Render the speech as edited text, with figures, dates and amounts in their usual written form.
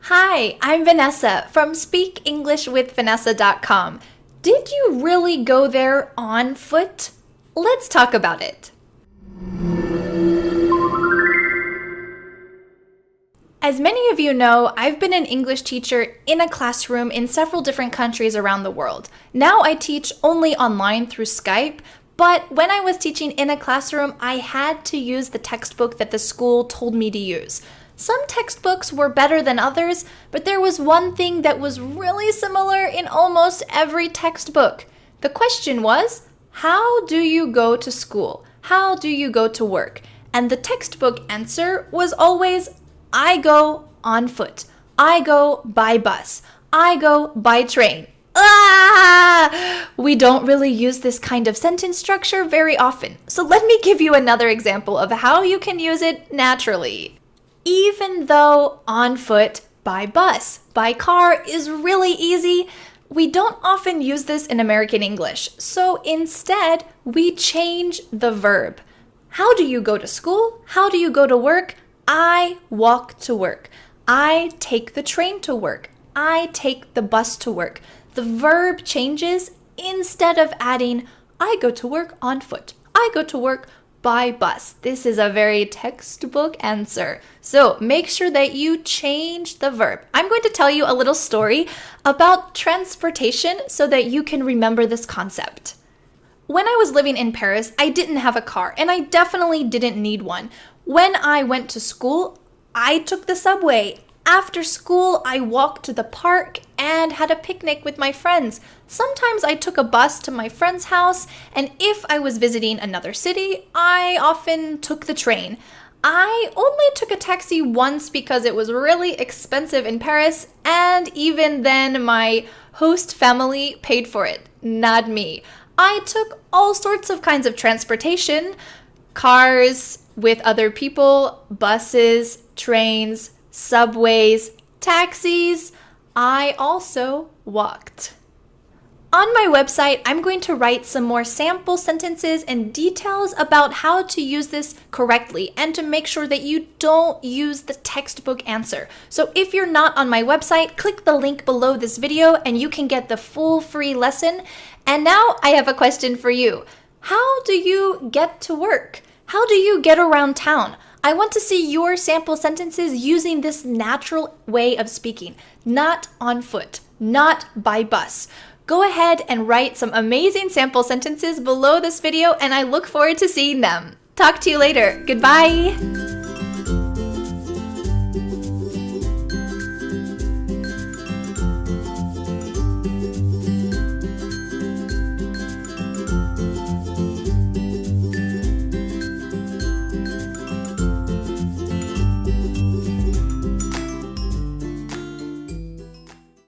Hi, I'm Vanessa from SpeakEnglishWithVanessa.com. Did you really go there on foot? Let's talk about it. As many of you know, I've been an English teacher in a classroom in several different countries around the world. Now I teach only online through Skype, but when I was teaching in a classroom, I had to use the textbook that the school told me to use. Some textbooks were better than others, but there was one thing that was really similar in almost every textbook. The question was, how do you go to school? How do you go to work? And the textbook answer was always, I go on foot. I go by bus. I go by train. We don't really use this kind of sentence structure very often. So let me give you another example of how you can use it naturally. Even though on foot, by bus, by car is really easy, we don't often use this in American English. So instead, we change the verb. How do you go to school? How do you go to work? I walk to work. I take the train to work. I take the bus to work. The verb changes instead of adding, I go to work on foot. I go to work by bus. This is a very textbook answer. So make sure that you change the verb. I'm going to tell you a little story about transportation so that you can remember this concept. When I was living in Paris, I didn't have a car, and I definitely didn't need one. When I went to school, I took the subway. After school, I walked to the park and had a picnic with my friends. Sometimes I took a bus to my friend's house, and if I was visiting another city, I often took the train. I only took a taxi once because it was really expensive in Paris, and even then my host family paid for it, not me. I took all sorts of kinds of transportation, cars with other people, buses, trains, subways, taxis. I also walked. On my website, I'm going to write some more sample sentences and details about how to use this correctly and to make sure that you don't use the textbook answer. So if you're not on my website, click the link below this video and you can get the full free lesson. And now I have a question for you. How do you get to work? How do you get around town? I want to see your sample sentences using this natural way of speaking, not on foot, not by bus. Go ahead and write some amazing sample sentences below this video, and I look forward to seeing them. Talk to you later. Goodbye.